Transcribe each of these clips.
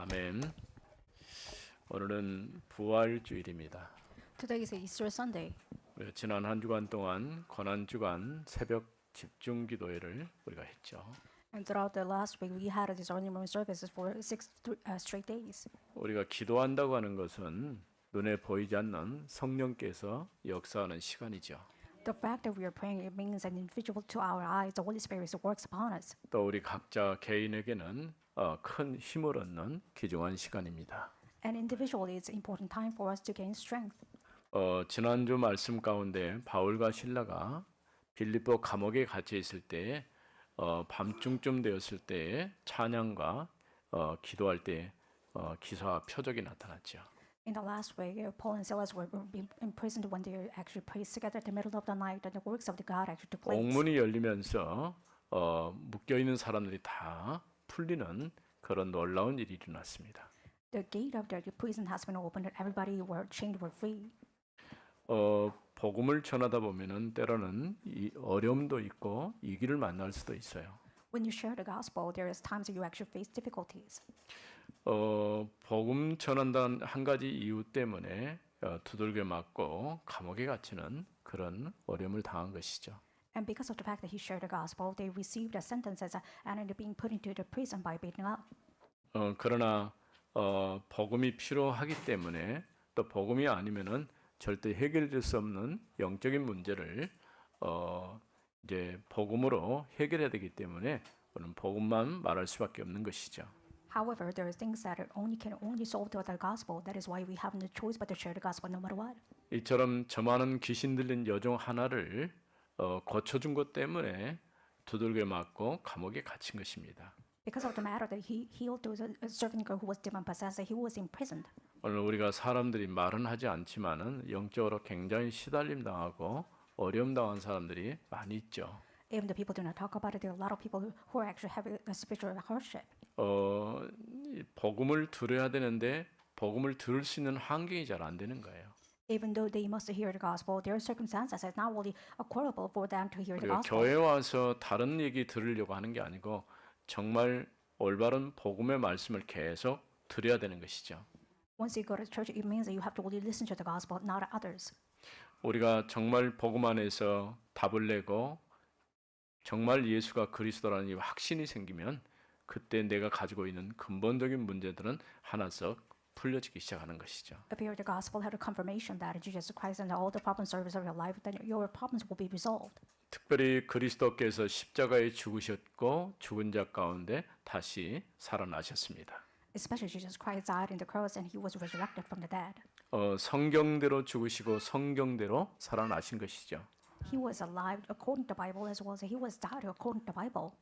아멘. 오늘은 부활주일입니다. Today is Easter Sunday. 지난 한 주간 동안 고난주간 새벽 집중기도회를 우리가 했죠. And throughout the last week, we had these early morning services for straight days. 우리가 기도한다고 하는 것은 눈에 보이지 않는 성령께서 역사하는 시간이죠. The fact that we are praying, it means that invisible to our eyes, the Holy Spirit works upon us. 또 우리 각자 개인에게는 큰 힘을 얻는 귀중한 시간입니다. And individually, it's an important time for us to gain strength. 지난주 말씀 가운데 바울과 실라가 빌립보 감옥에 갇혀 있을 때 밤중쯤 되었을 때 찬양과 기도할 때 기사와 표적이 나타났죠. In the last week, Paul and Silas were imprisoned when they actually prayed together at the middle of the night, and the works of the God actually took place. 옥문이 열리면서 묶여 있는 사람들이 다 풀리는 그런 놀라운 일이 일어났습니다. The gate of the prison has been opened, and everybody were chained were free. 복음을 전하다 보면은 때로는 이 어려움도 있고 위기를 만날 수도 있어요. When you share the gospel, there is times that you actually face difficulties. 복음 전한다는 한 가지 이유 때문에 두들겨 맞고 감옥에 갇히는 그런 어려움을 당한 것이죠. And because of the fact that he shared the gospel, they received the sentences and ended up being put into the prison by beating up. 그러나 복음이 필요하기 때문에 또 복음이 아니면은 절대 해결될 수 없는 영적인 문제를 이제 복음으로 해결해야 되기 때문에 우리는 복음만 말할 수밖에 없는 것이죠. However, there are things that can only solve with the gospel. That is why we have no choice but to share the gospel no matter what. 이처럼 저 많은 귀신 들린 여종 하나를 고쳐준 것 때문에 두들겨 맞고 감옥에 갇힌 것입니다. Because of the matter that he healed to a certain girl who was demon possessed, he was imprisoned. 오늘 우리가 사람들이 말은 하지 않지만은 영적으로 굉장히 시달림 당하고 어려움 당한 사람들이 많이 있죠. Even the people do not talk about it, there are a lot of people who are actually having a spiritual hardship. 복음을 들어야 되는데 복음을 들을 수 있는 환경이 잘 안 되는 거예요. Even though they must hear the gospel, their circumstances is not really acceptable for them to hear the 우리가 gospel. 교회 와서 다른 얘기 들으려고 하는 게 아니고 정말 올바른 복음의 말씀을 계속 들어야 되는 것이죠. Once you go to church, it means that you have to really listen to the gospel, not others. 우리가 정말 복음 안에서 답을 내고 정말 예수가 그리스도라는 이 확신이 생기면 그때 내가 가지고 있는 근본적인 문제들은 하나씩 풀려지기 시작하는 것이죠. If you hear the gospel, have a confirmation that Jesus Christ and all the problems of your life, then your problems will be resolved. 특별히 그리스도께서 십자가에 죽으셨고 죽은 자 가운데 다시 살아나셨습니다. Especially Jesus Christ died in the cross and he was resurrected from the dead. 성경대로 죽으시고 성경대로 살아나신 것이죠. He was alive according to the Bible as well as he was died according to the Bible.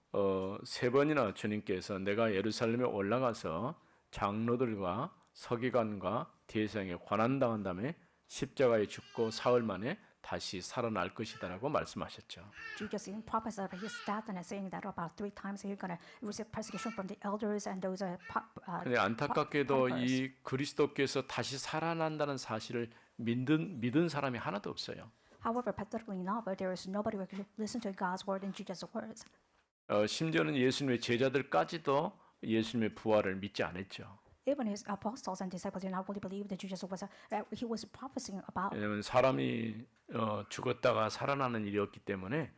세 번이나 주님께서 내가 예루살렘에 올라가서 장로들과 서기관과 대성에 관한당한 다음에 십자가에 죽고 사흘 만에 다시 살아날 것이다라고 말씀하셨죠. Jesus even prophesied about his death and saying that about 3 times he's going to receive persecution from the elders and those 근데 안타깝게도 이 그리스도께서 다시 살아난다는 사실을 믿은 사람이 하나도 없어요. However, pathetically enough, there is nobody who can listen to God's word and Jesus' words. 심지어는 예수님의 제자들까지도 예수님의 부활을 믿지 않았죠. Even his apostles and disciples did not really believe that Jesus was he was prophesying about. 왜냐하면 사람이 죽었다가 살아나는 일이었기 때문에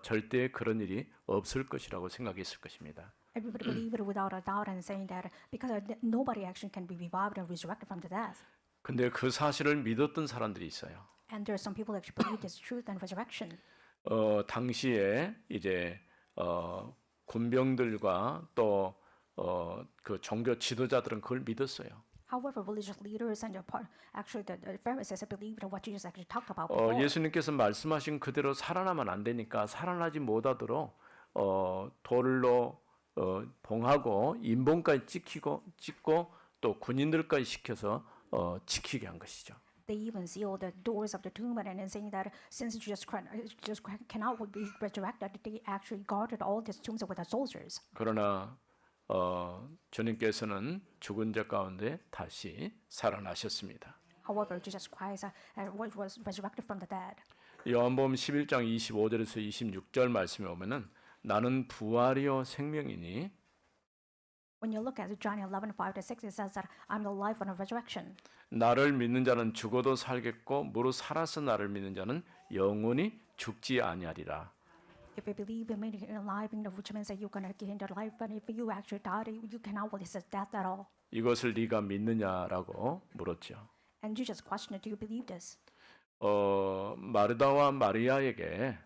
절대 그런 일이 없을 것이라고 생각했을 것입니다. Everybody believed it without a doubt and saying that because nobody actually can be revived and resurrected from the death. 근데 그 사실을 믿었던 사람들이 있어요. And there are some people that actually believe this truth and resurrection. 당시에 이제 군병들과 또 그 종교 지도자들은 그걸 믿었어요. However, religious leaders and actually the Pharisees believed what Jesus actually talked about before. 예수님께서 말씀하신 그대로 살아나면 안 되니까 살아나지 못하도록 돌로 봉하고 인봉까지 찍고 또 군인들까지 시켜서 지키게 한 것이죠. They even sealed the doors of the tomb and saying that since Jesus Christ cannot be resurrected, they actually guarded all these tombs with the soldiers. 그러나 주님께서는 죽은 자 가운데 다시 살아나셨습니다. However, Jesus Christ was resurrected from the dead. 요한복음 11장 25절에서 26절 말씀에 오면은 나는 부활이요 생명이니 When you look at John 11:5-6, it says that I'm the life and the resurrection. 나를 믿는 자는 죽어도 살겠고 무릇 살아서 나를 믿는 자는 영원히 죽지 아니하리라. If you believe in me, you're alive, which means that you're going to gain the life. But if you actually die, you cannot resist death at all. 이것을 네가 믿느냐라고 물었죠. And Jesus questioned, do you believe this? 마르다와 마리아에게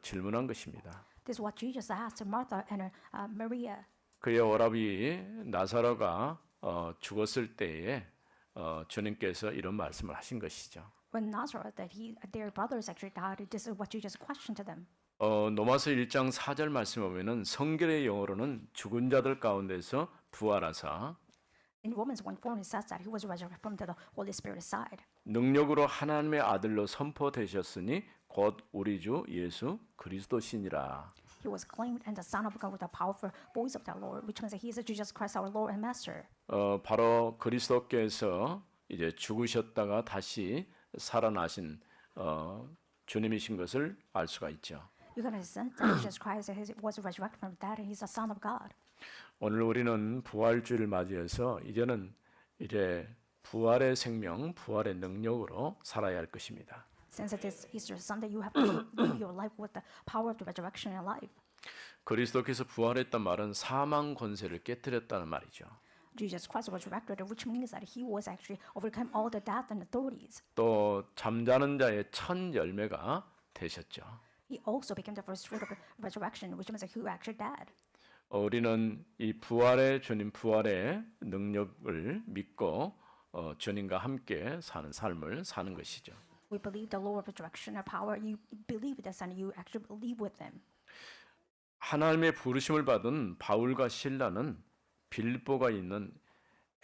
질문한 것입니다. This is what Jesus asked Martha and Maria. 그의 오라비 나사로가 죽었을 때에 주님께서 이런 말씀을 하신 것이죠. When Nazareth, their brothers actually died, this is what Jesus questioned to them. 로마서 1장 4절 말씀에 보면은 성결의 영어로는 죽은 자들 가운데서 부활하사 In Romans 1:4, it says that he was resurrected from the Holy Spirit side. 능력으로 하나님의 아들로 선포되셨으니 곧 우리 주 예수 그리스도시니라. He was claimed and the Son of God with the powerful voice of the Lord, which means that he is Jesus Christ, our Lord and Master. 바로 그리스도께서 이제 죽으셨다가 다시 살아나신 주님이신 것을 알 수가 있죠. You're going to sense that Jesus Christ was resurrected from that, and he's the Son of God. 오늘 우리는 부활주의를 맞이해서 이제는 이제 부활의 생명, 부활의 능력으로 살아야 할 것입니다. Since it is Easter Sunday, you have to live your life with the power of the resurrection in life. 그리스도께서 부활했단 말은 사망 권세를 깨뜨렸다는 말이죠. Jesus Christ was resurrected, which means that he was actually overcome all the death and authorities. 또 잠자는 자의 첫 열매가 되셨죠. He also became the first fruit of resurrection, which means that he actually died. 우리는 이 부활의 주님 부활의 능력을 믿고 주님과 함께 사는 삶을 사는 것이죠. We believe the Lord of resurrection and power. You believe this and you actually believe with him. 하나님의 부르심을 받은 바울과 실라는 빌보가 있는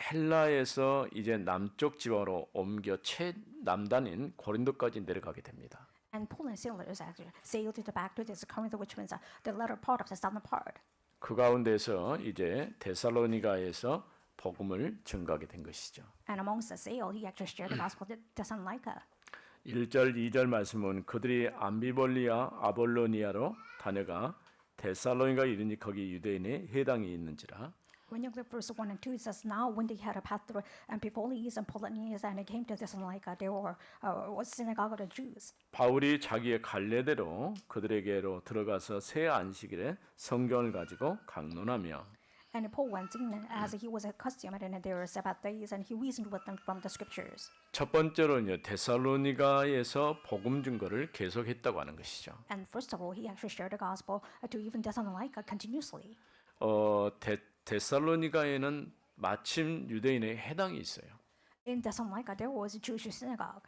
헬라에서 이제 남쪽 지방으로 옮겨 최남단인 고린도까지 내려가게 됩니다. And Paul and Silas actually sailed back to this Corinth, which means the latter part of the southern part. 그 가운데서 이제 데살로니가에서 복음을 증거하게 된 것이죠. And amongst the sail, he actually shared the gospel to Thessalonica. 1절 2절 말씀은 그들이 암비볼리아 아볼로니아로 다녀가 데살로니가 이르니 거기 유대인의 회당이 있는지라. When you look at verse 1 and 2, it says, now when they had passed through Amphipolis and Ptolemais and it came to Thessalonica, there was synagogue of the Jews. 바울이 자기의 갈래대로 그들에게로 들어가서 새 안식일에 성경을 가지고 강론하며 And Paul went in as he was accustomed, and there were Sabbath days, and he reasoned with them from the scriptures. 첫 번째로는요 데살로니가에서 복음 증거를 계속했다고 하는 것이죠. And first of all, he actually shared the gospel to even Thessalonica continuously. 데살로니가에는 마침 유대인의 해당이 있어요. In Thessalonica, there was a Jewish synagogue.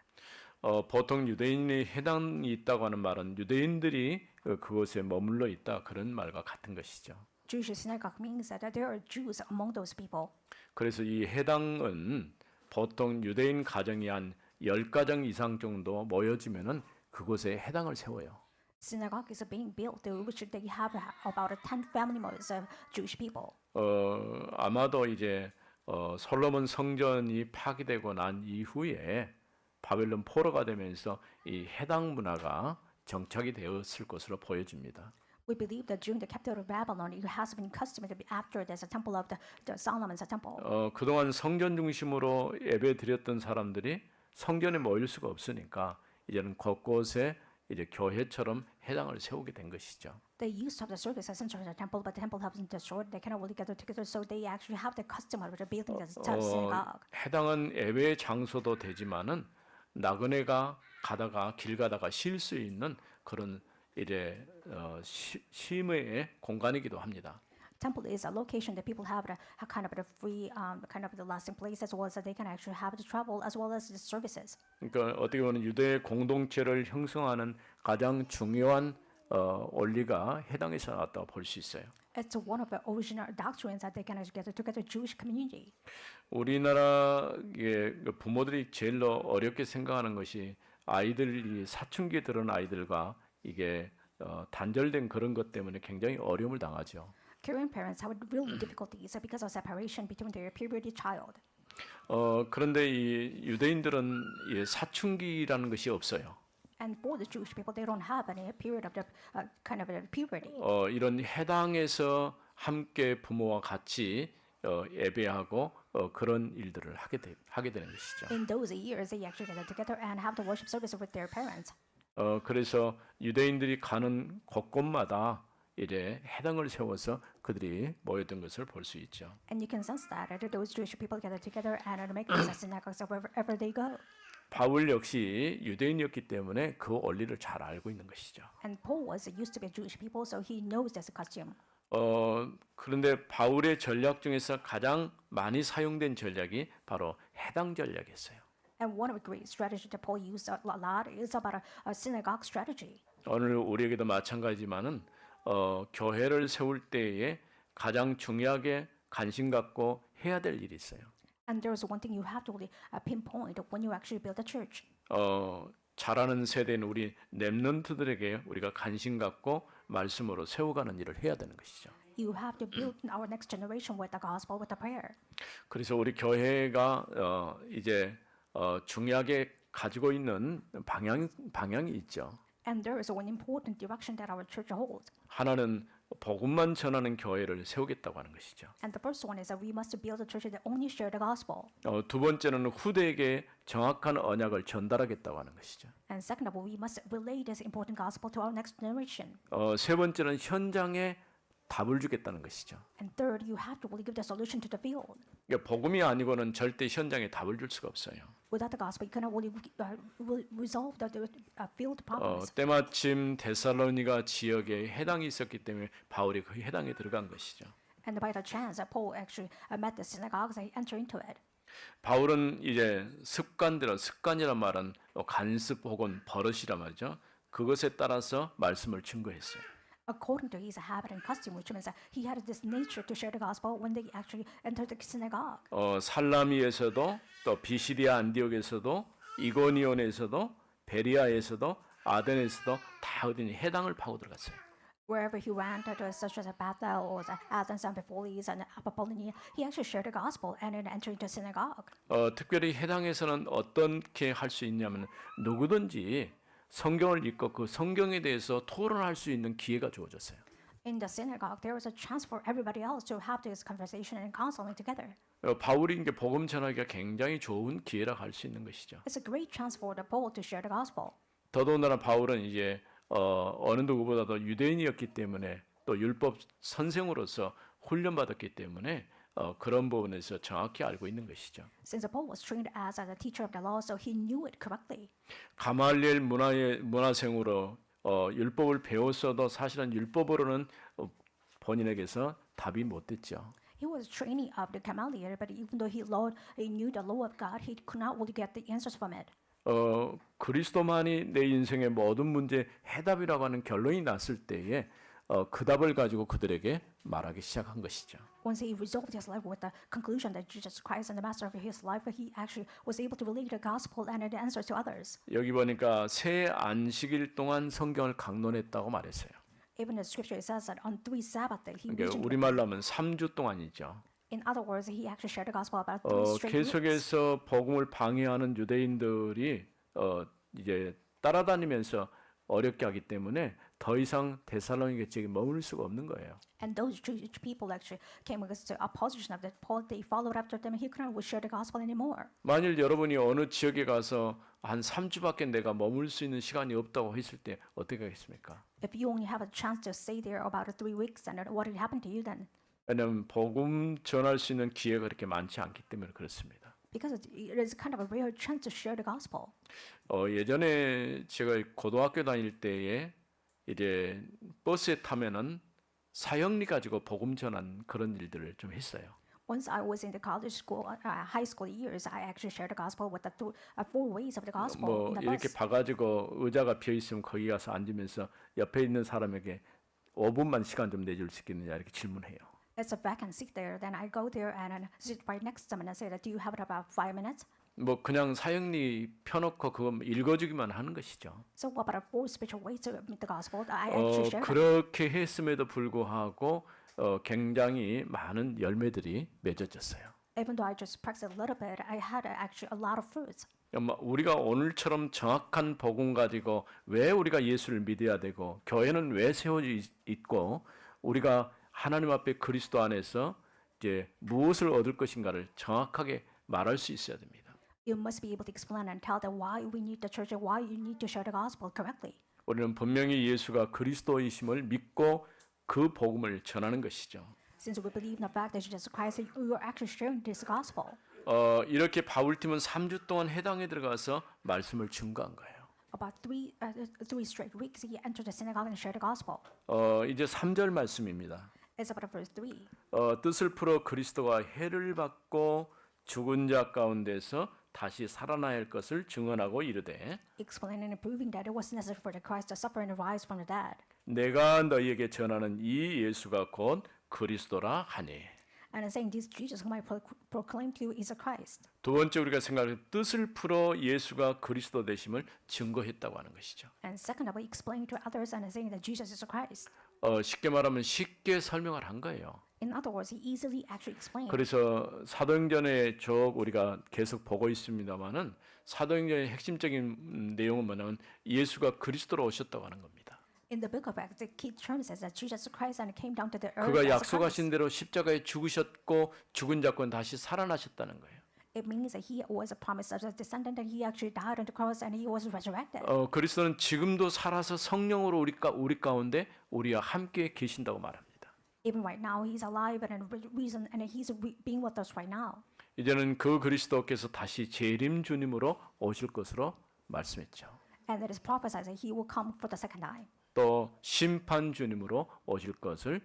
보통 유대인의 해당이 있다고 하는 말은 유대인들이 그곳에 머물러 있다 그런 말과 같은 것이죠. Jewish synagogue means that there are Jews among those people. 그래서 이 해당은 보통 유대인 가정이 한 10가정 이상 정도 모여지면은 그곳에 해당을 세워요. Synagogue is being built, which they have about 10 family members of Jewish people. 아마도 이제 솔로몬 성전이 파괴되고 난 이후에 바벨론 포로가 되면서 이 해당 문화가 정착이 되었을 것으로 보여집니다. We believe that during the captivity of Babylon, it has been customary to be after there's a temple of the Solomon's temple. 그동안 성전 중심으로 예배 드렸던 사람들이 성전에 모일 수가 없으니까 이제는 곳곳에 이제 교회처럼 해당을 세우게 된 것이죠. They used to have the service as center of the temple, but the temple has been destroyed. They cannot really gather together, so they actually have the custom of building the synagogue. 해당은 예배 장소도 되지만은 나그네가 가다가 길 가다가 쉴 수 있는 그런 이제 쉼의 공간이기도 합니다. Temple is a location that people have a kind of a free, kind of the lasting place, as well as that they can actually have the travel as well as the services. 그러니까 어떻게 보면 유대 공동체를 형성하는 가장 중요한 원리가 해당에서 나왔다고 볼 수 있어요. It's one of the original doctrines that they can actually get together Jewish community. 우리나라의 부모들이 제일 어렵게 생각하는 것이 아이들이 사춘기에 들은 아이들과 이게 단절된 그런 것 때문에 굉장히 어려움을 당하죠. Korean parents have real difficulties because of separation between their puberty child. 그런데 이 유대인들은 이 사춘기라는 것이 없어요. And for the Jewish people, they don't have any period of the kind of puberty. 이런 해당에서 함께 부모와 같이 예배하고 그런 일들을 하게 되는 것이죠. In those years, they actually gather together and have the worship service with their parents. 그래서 유대인들이 가는 곳곳마다 이제 회당을 세워서 그들이 모였던 것을 볼 수 있죠. And you can sense that those Jewish people gather together and make these synagogues wherever they go. 바울 역시 유대인이었기 때문에 그 원리를 잘 알고 있는 것이죠. And Paul was used to be a Jewish people, so he knows this custom. 그런데 바울의 전략 중에서 가장 많이 사용된 전략이 바로 해당 전략이었어요. And one of the great strategies that Paul used a lot is about a synagogue strategy. 오늘 우리에게도 마찬가지지만은 교회를 세울 때에 가장 중요하게 관심 갖고 해야 될 일이 있어요. And there's one thing you have to really pinpoint when you actually build a church. 자라는 세대인 우리 렘넌트들에게 우리가 관심 갖고 말씀으로 세워가는 일을 해야 되는 것이죠. You have to build our next generation with the gospel, with the prayer. 그래서 우리 교회가 이제 중요하게 가지고 있는 방향이 있죠. And there is one important direction that our church holds. 하나는 복음만 전하는 교회를 세우겠다고 하는 것이죠. And the first one is that we must build a church that only share the gospel. 두 번째는 후대에게 정확한 언약을 전달하겠다고 하는 것이죠. And second of all, we must relay this important gospel to our next generation. 세 번째는 현장에 답을 주겠다는 것이죠. And third, you have to really give the solution to the field. 그러니까 복음이 아니고는 절대 현장에 답을 줄 수가 없어요. Without the gospel, you cannot really resolve the field problems. 때마침 데살로니가 지역에 해당이 있었기 때문에 바울이 그 해당에 들어간 것이죠. And by the chance, Paul actually met the synagogues and entered into it. 바울은 이제 습관이란 말은 관습 혹은 버릇이란 말이죠. 그것에 따라서 말씀을 증거했어요. According to his habit and custom, which means that he had this nature to share the gospel when they actually entered the synagogue. 살라미에서도 또 비시디아 안디옥에서도 이고니온에서도 베리아에서도 아덴에서도 다 어디니 해당을 파고 들어갔어요. Wherever he went, such as Bethel or Athens and Amphipoli and Apollonia, he actually shared the gospel and then entered into synagogue. 특별히 해당에서는 어떻게 할 수 있냐면 누구든지 성경을 읽고 그 성경에 대해서 토론할 수 있는 기회가 주어졌어요. In the synagogue, there was a chance for everybody else to have this conversation and counseling together. 바울이 이제 복음 전하기가 굉장히 좋은 기회라 할 수 있는 것이죠. It's a great chance for the Paul to share the gospel. 더더군다나 바울은 이제 어느 누구보다도 유대인이었기 때문에 또 율법 선생으로서 훈련받았기 때문에 그런 부분에서 정확히 알고 있는 것이죠. Since Paul was trained as a teacher of the law, so he knew it correctly. 가말리엘 문화생으로 율법을 배웠어도 사실은 율법으로는 본인에게서 답이 못 됐죠. He was training of the Gamaliel, but even though he knew the law of God, he could not really get the answers from it. 그리스도만이 내 인생의 모든 문제 해답이라고 하는 결론이 났을 때에 그 답을 가지고 그들에게 말하기 시작한 것이죠. Once he resolved his life with the conclusion that Jesus Christ is the master of his life, he actually was able to relate the gospel and the answers to others. 여기 보니까 새 안식일 동안 성경을 강론했다고 말했어요. Even the scripture says that on 3 Sabbath that he 그러니까 mentioned. 우리말로 하면 3주 동안이죠. In other words, he actually shared the gospel about 3 straight weeks. 계속해서 복음을 방해하는 유대인들이 이제 따라다니면서 어렵게 하기 때문에 더 이상 데살로니가 지역에 머물 수가 없는 거예요. And those Jewish people actually came against the opposition of that Paul. They followed after them, and he couldn't share the gospel anymore. 만일 여러분이 어느 지역에 가서 한 3주밖에 내가 머물 수 있는 시간이 없다고 했을 때 어떻게 하겠습니까? If you only have a chance to stay there about 3 weeks, and what would happen to you then? 왜냐하면 복음 전할 수 있는 기회가 그렇게 많지 않기 때문에 그렇습니다. Because it is kind of a rare chance to share the gospel. 예전에 제가 고등학교 다닐 때에 이제 버스에 타면은 사형리 가지고 복음 전한 그런 일들을 좀 했어요. Once I was in the college school, high school years, I actually shared the gospel with the 4 ways of the gospel 뭐 in the 이렇게 bus. 봐가지고 의자가 비어 있으면 거기 가서 앉으면서 옆에 있는 사람에게 5분만 시간 좀 내줄 수 있겠느냐 이렇게 질문해요. It's a vacant seat there. Then I go there and sit right next to them and I say that, do you have it about 5 minutes? 뭐 그냥 사형리 펴놓고 그거 읽어주기만 하는 것이죠. So what about 4 spiritual ways to meet the gospel? I actually share them. 그렇게 했음에도 불구하고 굉장히 많은 열매들이 맺어졌어요. Even though I just practiced a little bit, I had actually a lot of fruits. 우리가 오늘처럼 정확한 복음 가지고 왜 우리가 예수를 믿어야 되고 교회는 왜 세워져 있고 우리가 하나님 앞에 그리스도 안에서 이제 무엇을 얻을 것인가를 정확하게 말할 수 있어야 됩니다. You must be able to explain and tell them why we need the church and why you need to share the gospel correctly. 우리는 분명히 예수가 그리스도이심을 믿고 그 복음을 전하는 것이죠. Since we believe in the fact that Jesus Christ, we are actually sharing this gospel. 이렇게 바울팀은 3주 동안 해당에 들어가서 말씀을 증거한 거예요. About three straight weeks, he entered the synagogue and shared the gospel. 이제 3절 말씀입니다. It's about verse 3. 뜻을 풀어 그리스도가 해를 받고 죽은 자 가운데서 다시 살아나야 할 것을 증언하고 이르되 Explaining and proving that it was necessary for the Christ to suffer and rise from the dead. 내가 너희에게 전하는 이 예수가 곧 그리스도라 하니. And saying this Jesus whom I proclaim to you is a Christ. 두 번째 우리가 생각할 뜻을 풀어 예수가 그리스도 되심을 증거했다고 하는 것이죠. And second, I will explain to others and saying that Jesus is a Christ. 쉽게 말하면 쉽게 설명을 한 거예요. In other words, he easily actually explained. 그래서 사도행전의 쭉 우리가 계속 보고 있습니다만은 사도행전의 핵심적인 내용은 뭐냐면 예수가 그리스도로 오셨다고 하는 겁니다. In the book of Acts, the key term says that Jesus Christ and came down to the earth 그가 as a 약속하신 Christ. 대로 십자가에 죽으셨고 죽은 자권 다시 살아나셨다는 거예요. It means that he was a promise of a descendant and he actually died on the cross and he was resurrected. 그리스도는 지금도 살아서 성령으로 우리 가운데 우리와 함께 계신다고 말합니다. Even right now, he's alive and reason and he's being with us right now. 이제는 그 그리스도께서 다시 재림 주님으로 오실 것으로 말씀했죠. And it is prophesied that he will come for the second time. 또 심판 주님으로 오실 것을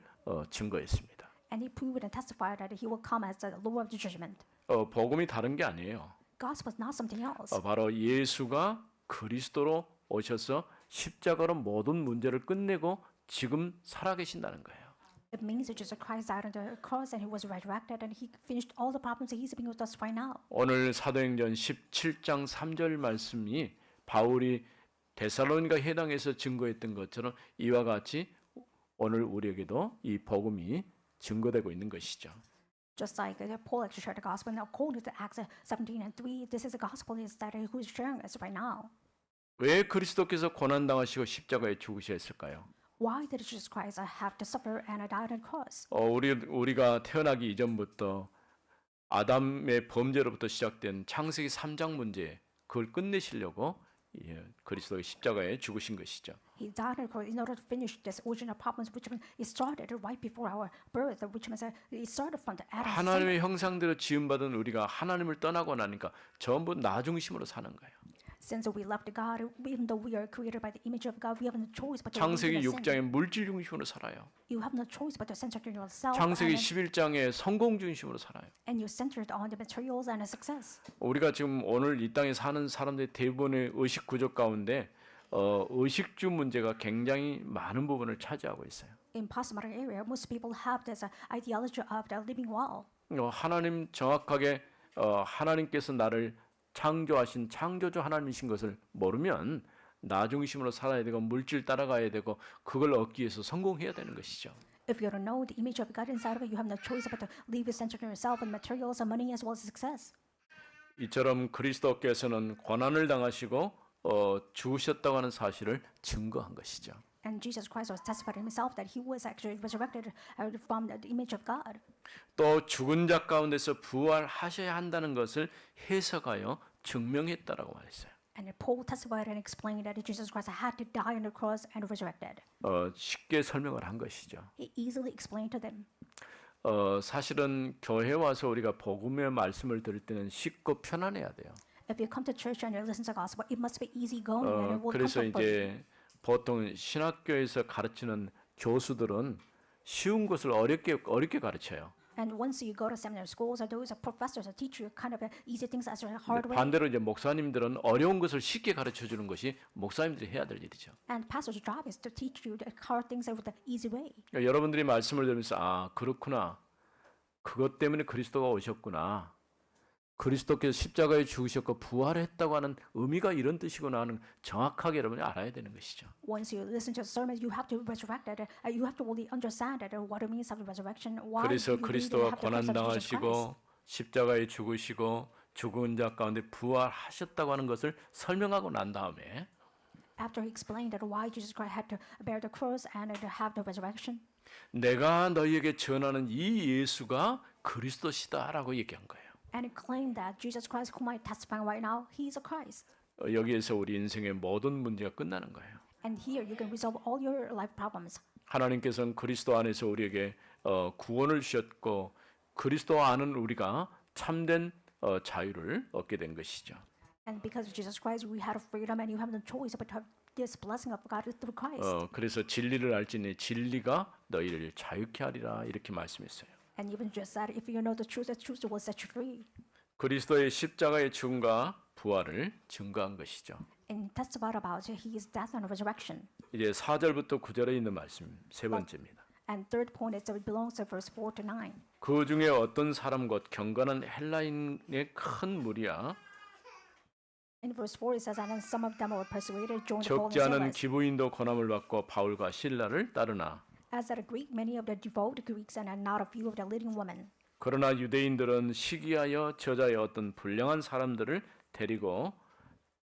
증거했습니다. And he proved and testified that he will come as the Lord of the judgment. 복음이 다른 게 아니에요. Gospel is not something else. 바로 예수가 그리스도로 오셔서 십자가로 모든 문제를 끝내고 지금 살아계신다는 거예요. It means that Jesus Christ died on the cross and he was resurrected and he finished all the problems that he's being with us right now. 오늘 사도행전 17장 3절 말씀이 바울이 데살로니가 회당에서 증거했던 것처럼 이와 같이 오늘 우리에게도 이 복음이 증거되고 있는 것이죠. Just like Paul actually shared the gospel, and according to Acts 17 and 3, this is the gospel is that who is sharing us right now. 왜 그리스도께서 고난 당하시고 십자가에 죽으셨을까요? Why did Jesus Christ have to suffer and die on the cross? 우리가 태어나기 이전부터 아담의 범죄로부터 시작된 창세기 3장 문제 그걸 끝내시려고 그리스도의 십자가에 죽으신 것이죠. He died on the cross in order to finish this original problems which it started right before our birth, which means it started from the Adam. 하나님의 형상대로 지음받은 우리가 하나님을 떠나고 나니까 전부 나 중심으로 사는 거예요. Since we left God, even though we are created by the image of God, we have no choice but to 창세기 live in sin. 6장에 물질 중심으로 살아요. You have no choice but to center on yourself, 창세기 11장에 성공 중심으로 살아요. and you're centered on the materials and the success. 우리가 지금 오늘 이 땅에 사는 사람들의 대부분의 의식 구조 가운데 의식주 문제가 굉장히 많은 부분을 차지하고 있어요. In postmodern area, most people have this ideology of the living wall. 하나님 정확하게 하나님께서 나를 창조하신 창조주 하나님이신 것을 모르면 나 중심으로 살아야 되고 물질 따라가야 되고 그걸 얻기 위해서 성공해야 되는 것이죠. If you don't know the image of God inside of it, you have no choice but to leave it centered on yourself and materials and money as well as success. 이처럼 그리스도께서는 고난을 당하시고 죽으셨다고 하는 사실을 증거한 것이죠. And Jesus Christ was testified himself that he was actually resurrected from the image of God. 또 죽은 자 가운데서 부활하셔야 한다는 것을 해석하여 증명했다라고 말했어요. And Paul testified and explained that Jesus Christ had to die on the cross and resurrected. 쉽게 설명을 한 것이죠. He easily explained to them. 사실은 교회 와서 우리가 복음의 말씀을 들을 때는 쉽고 편안해야 돼요. If you come to church and you listen to the gospel, it must be easy going and it will 그래서 comfort you. 이제 보통 신학교에서 가르치는 교수들은 쉬운 것을 어렵게 가르쳐요. And once you go to seminary schools, those professors teach you kind of easy things as a hard way. 반대로 이제 목사님들은 어려운 것을 쉽게 가르쳐 주는 것이 목사님들이 해야 될 일이죠. And pastor's job is to teach you the hard things with the easy way. 그러니까 여러분들이 말씀을 들으면서 아 그렇구나. 그것 때문에 그리스도가 오셨구나. 그리스도께서 십자가에 죽으셨고 부활했다고 하는 의미가 이런 뜻이구나 하는 정확하게 여러분이 알아야 되는 것이죠. Once you listen to the sermon, you have to resurrect it. You have to really understand that what it means of the resurrection. Why 그래서 you really 그리스도가 have to 고난 accept Jesus Christ. 당하시고 십자가에 죽으시고 죽은 자 가운데 부활하셨다고 하는 것을 설명하고 난 다음에 After he explained that why Jesus Christ had to bear the cross and to have the resurrection, 내가 너희에게 전하는 이 예수가 그리스도시다라고 얘기한 거예요. And it claimed that Jesus Christ, whom I'm testifying right now, He is a Christ. 여기에서 우리 인생의 모든 문제가 끝나는 거예요. And here you can resolve all your life problems. 하나님께서는 그리스도 안에서 우리에게 구원을 주셨고 그리스도 안은 우리가 참된 자유를 얻게 된 것이죠. And because of Jesus Christ, we had a freedom, and you have no choice but to have this blessing of God through Christ. 그래서 진리를 알지니 진리가 너희를 자유케 하리라 이렇게 말씀했어요. And even just that, if you know the truth will set you free. 그리스도의 십자가의 죽음과 부활을 증거한 것이죠. And testified about His death and resurrection. 이제 4절부터 9절에 있는 말씀 세 번째입니다. And third point is that it belongs to verse 4 to 9. 그 중에 어떤 사람 곧 경건한 헬라인의 큰 무리야 In verse 4 it says, and then some of them were persuaded, joined Paul and 적지 않은 Silas. 기부인도 권함을 받고 바울과 실라를 따르나 As at a Greek, many of the devout Greeks and not a few of the leading women. 그러나 유대인들은 시기하여 저자의 어떤 불량한 사람들을 데리고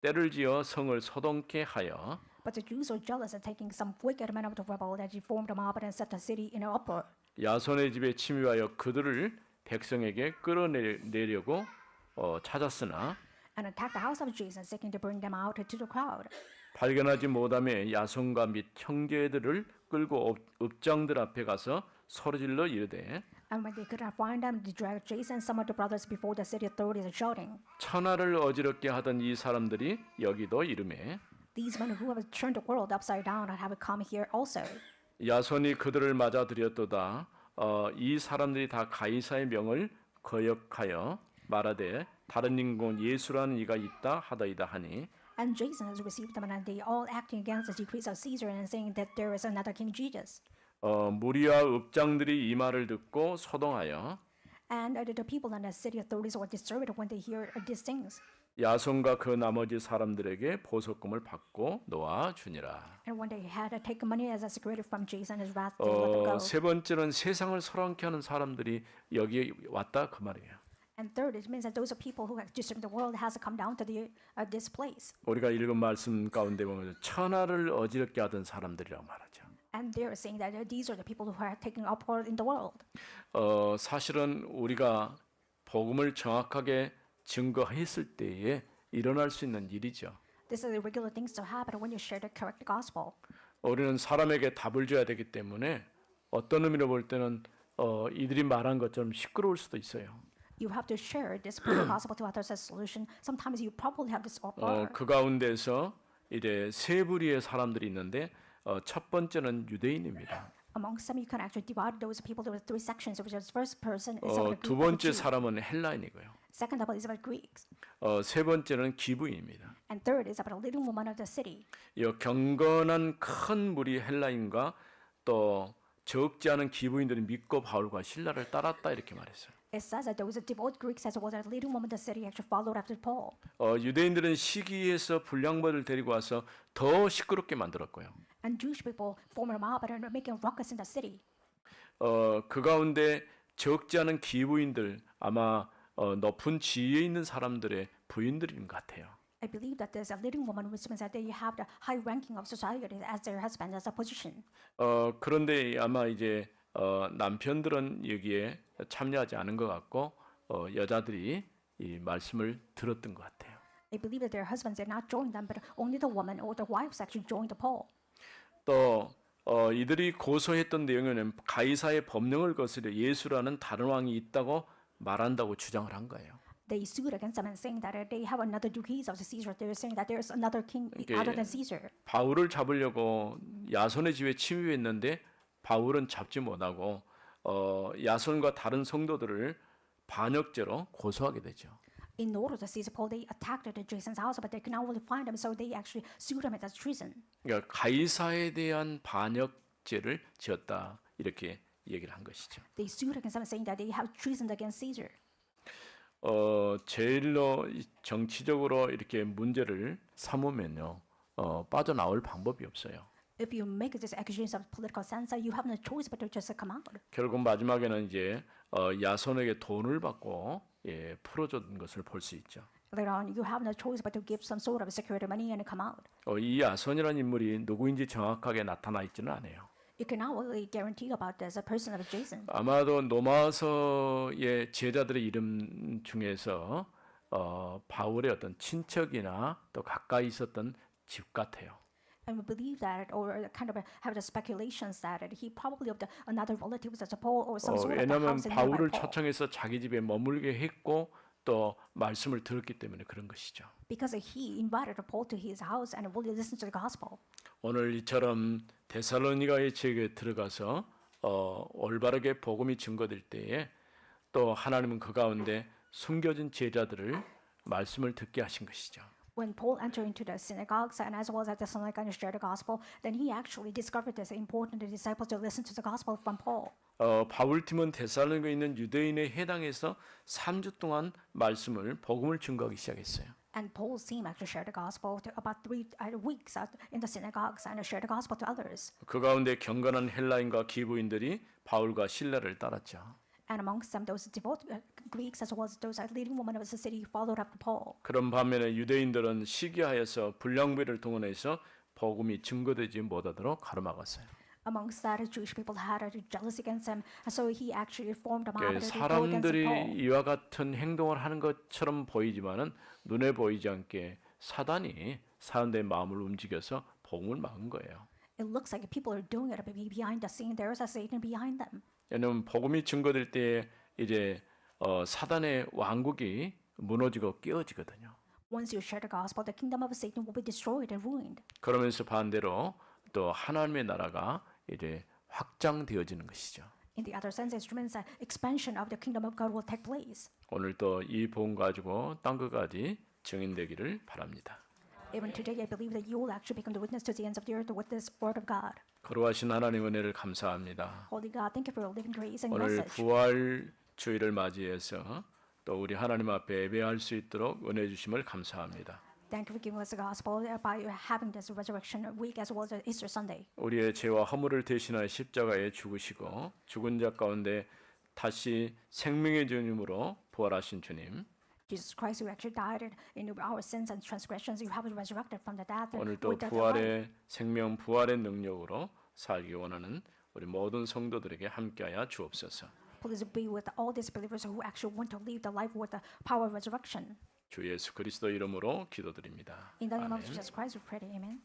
때를 지어 성을 소동케 하여 But the Jews were jealous at taking some wicked men of the rebel that he formed a mob and set the city in an uproar. 야손의 집에 침입하여 그들을 백성에게 끌어내려고 찾았으나 And attacked the house of Jason, seeking to bring them out to the crowd. 발견하지 못하며 야손과 및 형제들을 끌고 읍장들 앞에 가서 소리질러 이르되 And when they could not find them, they dragged Jason and some of the brothers before the city authorities, shouting, 천하를 어지럽게 하던 이 사람들이 여기도 이르매 "These men who have turned the world upside down have come here also." 야손이 그들을 맞아들였도다. 이 사람들이 다 가이사의 명을 거역하여 말하되 다른 인공 예수라는 이가 있다 하더이다 하니 And Jason has received them, and they all acting against the decrees of Caesar and saying that there is another King Jesus. 무리와 읍장들이 이 말을 듣고 소동하여 And the people and the city authorities were disturbed when they hear these things. 야손과 그 나머지 사람들에게 보석금을 받고 놓아 주니라. And when they had taken money as a security from Jason, his wrath, they let them go. 세 번째는 세상을 소란케 하는 사람들이 여기에 왔다 그 말이에요. And third, it means that those are people who have disturbed the world has come down to this place. 우리가 읽은 말씀 가운데 보면 천하를 어지럽게 하던 사람들이라고 말하죠. And they're saying that these are the people who are taking upward in the world. 사실은 우리가 복음을 정확하게 증거했을 때에 일어날 수 있는 일이죠. This is the regular things to happen when you share the correct gospel. 우리는 사람에게 답을 줘야 되기 때문에 어떤 의미로 볼 때는 이들이 말한 것처럼 시끄러울 수도 있어요. You have to share this gospel to others as solution. Sometimes you probably have this uproar. 그 가운데서 이제 세 부류의 사람들이 있는데 첫 번째는 유대인입니다. Among some, you can actually divide those people into three sections, which is first person is of the 두 Greek, 번째 사람은 헬라인이고요. second of all is about Greeks, 세 번째는 기부인입니다. and third is about a leading woman of the city. 이 경건한 큰 무리 헬라인과 또 적지 않은 기부인들이 믿고 바울과 신라를 따랐다 이렇게 말했어요. It says that those devout Greeks as well as a leading woman of the city actually followed after Paul. 유대인들은 시기에서 불량벌을 데리고 와서 더 시끄럽게 만들었고요. And Jewish people formed a mob and are making ruckus in the city. 그 가운데 적지 않은 기부인들 아마 높은 지위에 있는 사람들의 부인들인 것 같아요. I believe that there's a leading woman, which means that they have the high ranking of society as their husband as a position. 그런데 아마 이제 남편들은 여기에 참여하지 않은 것 같고 여자들이 이 말씀을 들었던 것 같아요. I believe that their husbands did not join them, but only the woman or the wives actually joined Paul. 또 이들이 고소했던 내용에는 가이사의 법령을 거스려 예수라는 다른 왕이 있다고 말한다고 주장을 한 거예요. They sued against them and saying that they have another decrees of the Caesar. They're saying that there's another king Okay. other than Caesar. 바울을 잡으려고 야손의 집에 침입했는데 바울은 잡지 못하고 야손과 다른 성도들을 반역죄로 고소하게 되죠. In order to seize Paul, they attacked Jason's house, but they could not really find him, so they actually sued him as treason. 그러니까 가이사에 대한 반역죄를 지었다 이렇게 얘기를 한 것이죠. They sued against him, saying that they have treason against Caesar. 제일로 정치적으로 이렇게 문제를 삼으면요 빠져나올 방법이 없어요. If you make this accusation of political sense, you have no choice but to just come out. 결국 마지막에는 이제 야손에게 돈을 받고 풀어준 것을 볼 수 있죠. Later on, you have no choice but to give some sort of security money and come out. 이 야손이라는 인물이 누구인지 정확하게 나타나 있지는 않아요. You cannot really guarantee about this. A person of Jason. 아마도 노마서의 제자들의 이름 중에서 바울의 어떤 친척이나 또 가까이 있었던 집 같아요. And we believe that, or kind of have the speculations that he probably of another relative as a Paul or some sort of the 왜냐하면 house in nearby 바울을 Paul. 초청해서 자기 집에 머물게 했고 또 말씀을 들었기 때문에 그런 것이죠. Because he invited Paul to his house and really listened to the gospel. 오늘 이처럼 데살로니가의 지역에 들어가서 올바르게 복음이 증거될 때에 또 하나님은 그 가운데 숨겨진 제자들을 말씀을 듣게 하신 것이죠. When Paul entered into the synagogues and as well as at the synagogue and shared the gospel, then he actually discovered this important the disciples to listen to the gospel from Paul. 바울팀은 데살로니가에 있는 유대인의 회당에서 3주 동안 말씀을 복음을 증거하기 시작했어요. And Paul's team actually shared the gospel to about 3 weeks in the synagogues and shared the gospel to others. 그 가운데 경건한 헬라인과 기부인들이 바울과 신라를 따랐죠. And amongst them, those devout Greeks as well as those leading women of the city followed after Paul. 그런 반면에 유대인들은 시기하여서 불량배를 동원해서 복음이 증거되지 못하도록 가로막았어요. Amongst that, Jewish people had a jealousy against him, and so he actually formed a mob to go against 사람들이 Paul. 이와 같은 행동을 하는 것처럼 보이지만은 눈에 보이지 않게 사단이 사람들의 마음을 움직여서 복음을 막은 거예요. It looks like people are doing it, but behind the scene, there is a Satan behind them. 왜냐하면 복음이 증거될 때 이제 사단의 왕국이 무너지고 깨어지거든요. Once you share the gospel, the kingdom of Satan will be destroyed and ruined. 그러면서 반대로 또 하나님의 나라가 이제 확장되어지는 것이죠. In the other sense, it means that expansion of the kingdom of God will take place. 오늘 또 이 복음 가지고 땅 끝까지 증인되기를 바랍니다. Even today, I believe that you will actually become the witness to the ends of the earth with this word of God. 거룩하신 하나님 은혜를 감사합니다. Holy God, thank you for your living grace and 오늘 message. 부활 주일을 맞이해서 또 우리 하나님 앞에 예배할 수 있도록 은혜 주심을 감사합니다. Thank you for giving us the gospel by having this resurrection week as well as Easter Sunday. 우리의 죄와 허물을 대신하여 십자가에 죽으시고 죽은 자 가운데 다시 생명의 주님으로 부활하신 주님, Jesus Christ, who actually died in our sins and transgressions, you have resurrected from the death. 오늘도 with the life. 부활의 생명, 부활의 능력으로 살기 원하는 우리 모든 성도들에게 함께하여 주옵소서. Please be with all these believers who actually want to live the life with the power of resurrection. 주 예수 그리스도 이름으로 기도드립니다. In the name of 아멘. Jesus Christ, we pray. Amen.